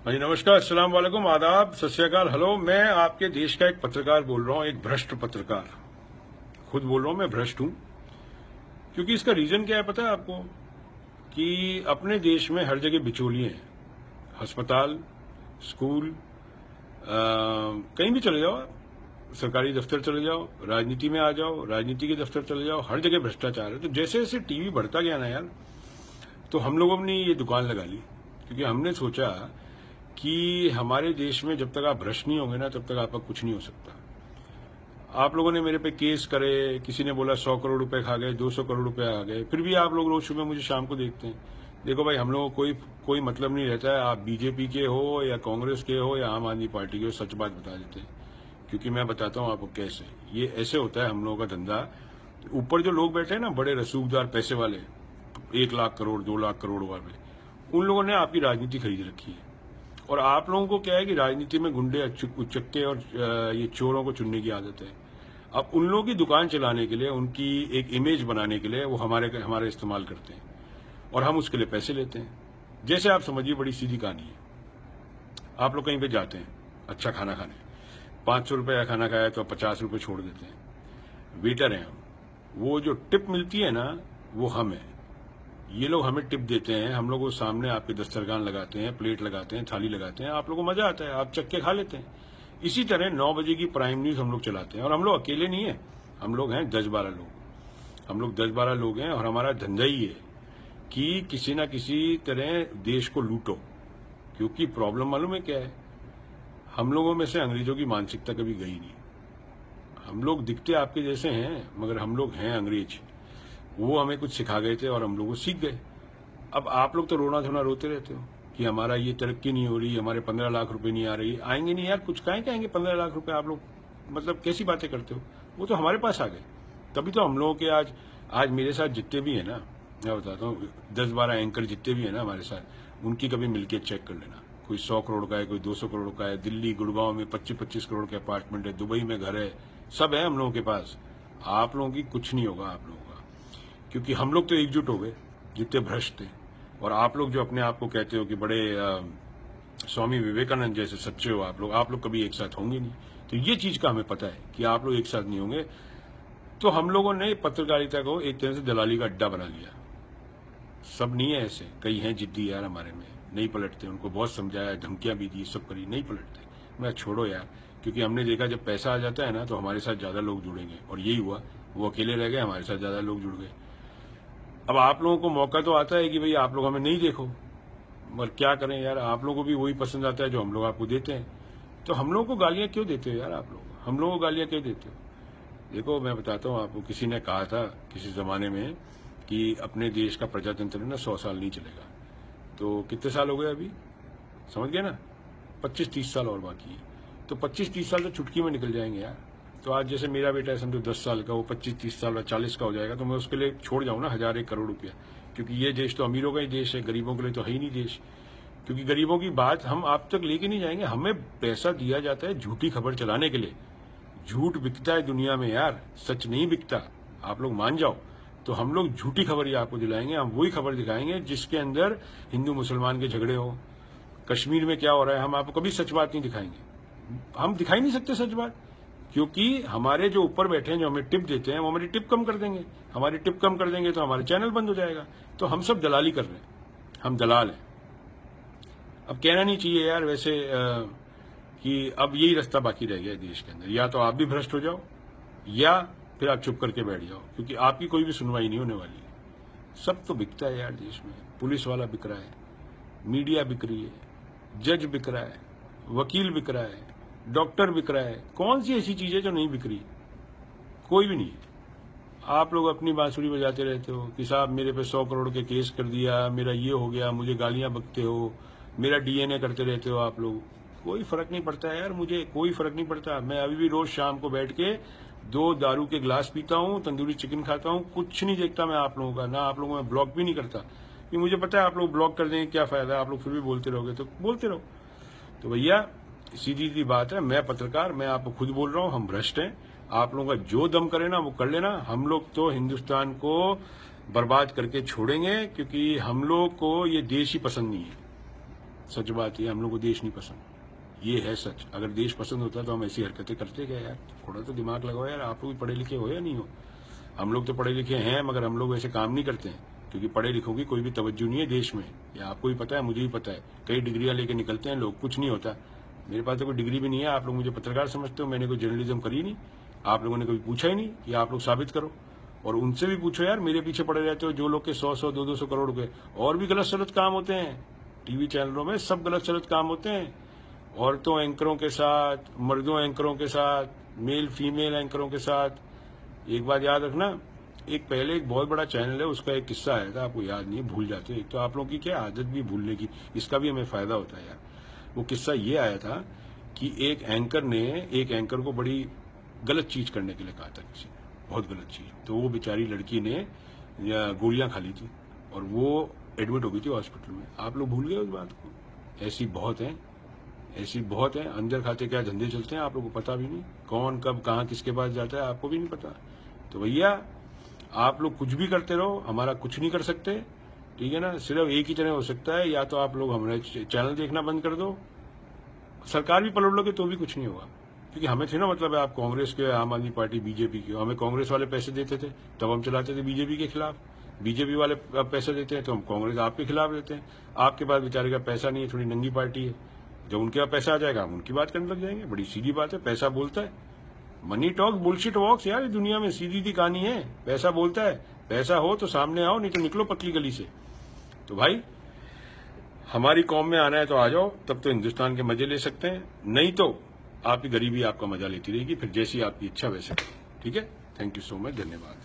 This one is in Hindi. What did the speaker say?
हाँ जी, नमस्कार, अस्सलाम वालेकुम, आदाब, सत श्री अकाल, हेलो। मैं आपके देश का एक पत्रकार बोल रहा हूँ, एक भ्रष्ट पत्रकार। खुद बोल रहा हूँ मैं भ्रष्ट हूँ, क्योंकि इसका रीजन क्या है पता है आपको? कि अपने देश में हर जगह बिचौलिए हैं। अस्पताल, स्कूल, कहीं भी चले जाओ, सरकारी दफ्तर चले जाओ, राजनीति में आ जाओ, राजनीति के दफ्तर चले जाओ, हर जगह भ्रष्टाचार है। तो जैसे जैसे टीवी बढ़ता गया ना यार, तो हम लोगों ने ये दुकान लगा ली, क्योंकि हमने सोचा कि हमारे देश में जब तक आप भ्रष्ट नहीं होंगे ना, तब तक आपका कुछ नहीं हो सकता। आप लोगों ने मेरे पे केस करे, किसी ने बोला 100 करोड़ रुपए खा गए, 200 करोड़ रुपए आ गए, फिर भी आप लोग रोज सुबह मुझे शाम को देखते हैं। देखो भाई, हम लोगों को कोई मतलब नहीं रहता है, आप बीजेपी के हो या कांग्रेस के हो या आम आदमी पार्टी के हो, सच बात बता देते हैं। क्योंकि मैं बताता हूँ आपको कैसे ये ऐसे होता है हम लोगों का धंधा। ऊपर जो लोग बैठे हैं ना, बड़े रसूखदार पैसे वाले, 1 लाख करोड़ 2 लाख करोड़ वाले, उन लोगों ने आपकी राजनीति खरीद रखी है। और आप लोगों को क्या है कि राजनीति में गुंडे, उचक्के और ये चोरों को चुनने की आदत है। अब उन लोगों की दुकान चलाने के लिए, उनकी एक इमेज बनाने के लिए वो हमारे इस्तेमाल करते हैं और हम उसके लिए पैसे लेते हैं। जैसे आप समझिए, बड़ी सीधी कहानी है। आप लोग कहीं पे जाते हैं अच्छा खाना खाने, 500 रुपये का खाना खाया तो 50 रुपये छोड़ देते हैं। वेटर हैं हम, वो जो टिप मिलती है ना, वो हम है। ये लोग हमें टिप देते हैं, हम लोग वो सामने आपके दस्तरखान लगाते हैं, प्लेट लगाते हैं, थाली लगाते हैं, आप लोगों को मजा आता है, आप चक्के खा लेते हैं। इसी तरह 9 बजे की प्राइम न्यूज हम लोग चलाते हैं, और हम लोग अकेले नहीं है, हम लोग हैं 10-12 लोग। हम लोग 10-12 लोग हैं, और हमारा धंधा ही है कि किसी ना किसी तरह देश को लूटो। क्योंकि प्रॉब्लम मालूम है क्या है? हम लोगों में से अंग्रेजों की मानसिकता कभी गई नहीं। हम लोग दिखते आपके जैसे हैं, मगर हम लोग हैं अंग्रेज। वो हमें कुछ सिखा गए थे और हम लोग वो सीख गए। अब आप लोग तो रोना धोना रोते रहते हो कि हमारा ये तरक्की नहीं हो रही, हमारे 15 लाख रुपए नहीं आ रही। आएंगे नहीं यार, कुछ काहे के आएंगे 15 लाख रुपए? आप लोग मतलब कैसी बातें करते हो? वो तो हमारे पास आ गए। तभी तो हम लोगों के आज मेरे साथ जितने भी है ना, मैं बताता हूँ, 10-12 एंकर जितने भी है ना हमारे साथ, उनकी कभी मिलके चेक कर लेना। कोई 100 करोड़ का है, कोई 200 करोड़ का है, दिल्ली गुड़गांव में 25-25 करोड़ के अपार्टमेंट है, दुबई में घर है, सब है हम लोगों के पास। आप लोगों की कुछ नहीं होगा आप लोगों का, क्योंकि हम लोग तो एकजुट हो गए जितने भ्रष्ट थे। और आप लोग जो अपने आप को कहते हो कि बड़े स्वामी विवेकानंद जैसे सच्चे हो, आप लोग कभी एक साथ होंगे नहीं। तो ये चीज का हमें पता है कि आप लोग एक साथ नहीं होंगे। तो हम लोगों ने पत्रकारिता को एक तरह से दलाली का अड्डा बना लिया। सब नहीं है ऐसे, कई हैं जिद्दी यार हमारे में, नहीं पलटते। उनको बहुत समझाया, धमकियां भी दी, सब करी, नहीं पलटते। मैं छोड़ो यार, क्योंकि हमने देखा जब पैसा आ जाता है ना, तो हमारे साथ ज्यादा लोग जुड़ेंगे, और यही हुआ। वो अकेले रह गए, हमारे साथ ज्यादा लोग जुड़ गए। अब आप लोगों को मौका तो आता है कि भाई आप लोग हमें नहीं देखो, मगर क्या करें यार, आप लोगों को भी वही पसंद आता है जो हम लोग आपको देते हैं। तो हम लोगों को गालियां क्यों देते हो यार आप लोग? हम लोगों को गालियां क्यों देते हो? देखो मैं बताता हूँ आपको, किसी ने कहा था किसी जमाने में कि अपने देश का प्रजातंत्र ना 100 साल नहीं चलेगा। तो कितने साल हो गए अभी, समझ गए ना? 25-30 साल और बाकी है। तो 25-30 साल तो चुटकी में निकल जाएंगे यार। तो आज जैसे मेरा बेटा है समझो 10 साल का, वो 25-30 साल 40 का हो जाएगा, तो मैं उसके लिए छोड़ जाऊं ना 1000-1 करोड़ रुपया। क्योंकि ये देश तो अमीरों का ही देश है, गरीबों के लिए तो है ही नहीं देश। क्योंकि गरीबों की बात हम आप तक लेके नहीं जाएंगे। हमें पैसा दिया जाता है झूठी खबर चलाने के लिए। झूठ बिकता है दुनिया में यार, सच नहीं बिकता, आप लोग मान जाओ। तो हम लोग झूठी खबर ही आपको दिलाएंगे, हम वही खबर दिखाएंगे जिसके अंदर हिंदू मुसलमान के झगड़े हो, कश्मीर में क्या हो रहा है। हम आपको कभी सच बात नहीं दिखाएंगे, हम दिखाई नहीं सकते सच बात, क्योंकि हमारे जो ऊपर बैठे हैं, जो हमें टिप देते हैं, वो हमारी टिप कम कर देंगे। हमारी टिप कम कर देंगे तो हमारा चैनल बंद हो जाएगा। तो हम सब दलाली कर रहे हैं, हम दलाल हैं। अब कहना नहीं चाहिए यार वैसे कि अब यही रास्ता बाकी रह गया देश के अंदर, या तो आप भी भ्रष्ट हो जाओ या फिर आप चुप करके बैठ जाओ, क्योंकि आपकी कोई भी सुनवाई नहीं होने वाली है। सब तो बिकता है यार देश में। पुलिस वाला बिक रहा है, मीडिया बिक रही है, जज बिक रहा है, वकील बिक रहा है, डॉक्टर बिक रहा है। कौन सी ऐसी चीज है जो नहीं बिक रही? कोई भी नहीं है। आप लोग अपनी बांसुरी बजाते रहते हो कि साहब मेरे पे 100 करोड़ के केस कर दिया, मेरा ये हो गया, मुझे गालियां बकते हो, मेरा डीएनए करते रहते हो आप लोग। कोई फर्क नहीं पड़ता है यार, मुझे कोई फर्क नहीं पड़ता। मैं अभी भी रोज शाम को बैठ के 2 दारू के ग्लास पीता हूँ, तंदूरी चिकन खाता हूँ, कुछ नहीं देखता मैं आप लोगों का, ना आप लोगों में ब्लॉक भी नहीं करता, कि मुझे पता है आप लोग ब्लॉक कर देंगे, क्या फायदा, आप लोग फिर भी बोलते रहोगे, तो बोलते रहो। तो भैया सीधी सीधी बात है, मैं पत्रकार, मैं आपको खुद बोल रहा हूँ, हम भ्रष्ट हैं। आप लोगों का जो दम करे ना वो कर लेना। हम लोग तो हिंदुस्तान को बर्बाद करके छोड़ेंगे, क्योंकि हम लोग को ये देश ही पसंद नहीं है। सच बात है, हम लोग को देश नहीं पसंद, ये है सच। अगर देश पसंद होता तो हम ऐसी हरकतें करते क्या यार? थोड़ा तो दिमाग लगाओ यार, आप लोग भी पढ़े लिखे हो या नहीं हो? हम लोग तो पढ़े लिखे हैं, मगर हम लोग वैसे काम नहीं करते हैं, क्योंकि पढ़े लिखों की कोई भी तवज्जो नहीं है देश में। या आपको भी पता है, मुझे भी पता है, कई डिग्रियां लेके निकलते हैं लोग, कुछ नहीं होता। मेरे पास तो कोई डिग्री भी नहीं है, आप लोग मुझे पत्रकार समझते हो, मैंने कोई जर्नलिज्म करी नहीं, आप लोगों ने कभी पूछा ही नहीं कि आप लोग साबित करो। और उनसे भी पूछो यार, मेरे पीछे पड़े रहते हो जो लोग के 100-100, 200 करोड़ रुपए, और भी गलत सलत काम होते हैं टीवी चैनलों में, सब गलत सलत काम होते हैं, औरतों एंकरों के साथ, मर्दों एंकरों के साथ, मेल फीमेल एंकरों के साथ। एक बात याद रखना, एक पहले एक बहुत बड़ा चैनल है, उसका एक किस्सा आया था, आपको याद नहीं है, भूल जाते हो। एक तो आप लोगों की क्या आदत भी भूलने की, इसका भी हमें फायदा होता है यार। वो किस्सा ये आया था कि एक एंकर ने एक एंकर को बड़ी गलत चीज करने के लिए कहा था किसी ने, बहुत गलत चीज। तो वो बेचारी लड़की ने गोलियां खा ली थी और वो एडमिट हो गई थी हॉस्पिटल में। आप लोग भूल गए उस बात को? ऐसी बहुत है, ऐसी बहुत है। अंदर खाते क्या धंधे चलते हैं, आप लोगों को पता भी नहीं, कौन कब कहाँ किसके पास जाता है आपको भी नहीं पता। तो भैया आप लोग कुछ भी करते रहो, हमारा कुछ नहीं कर सकते, ठीक है ना? सिर्फ एक ही तरह हो सकता है, या तो आप लोग हमारे चैनल देखना बंद कर दो, सरकार भी पलट लोगे तो भी कुछ नहीं होगा। क्योंकि हमें थे ना, मतलब है आप कांग्रेस के, आम आदमी पार्टी, बीजेपी के, हमें कांग्रेस वाले पैसे देते थे तब हम चलाते थे बीजेपी के खिलाफ, बीजेपी वाले पैसे देते हैं तो हम कांग्रेस आपके खिलाफ देते हैं। आपके पास बेचारे का पैसा नहीं है, थोड़ी नंगी पार्टी है, जब उनके पास पैसा आ जाएगा हम उनकी बात करने लग जाएंगे। बड़ी सीधी बात है, पैसा बोलता है। मनी टॉक बुलशिट वॉक्स यार, दुनिया में सीधी सी कहानी है, पैसा बोलता है। पैसा हो तो सामने आओ, नहीं तो निकलो पतली गली से। तो भाई हमारी कौम में आना है तो आ जाओ, तब तो हिंदुस्तान के मजे ले सकते हैं, नहीं तो आपकी गरीबी आपका मजा लेती रहेगी, फिर जैसी आपकी इच्छा वैसे। ठीक है, थैंक यू सो मच, धन्यवाद।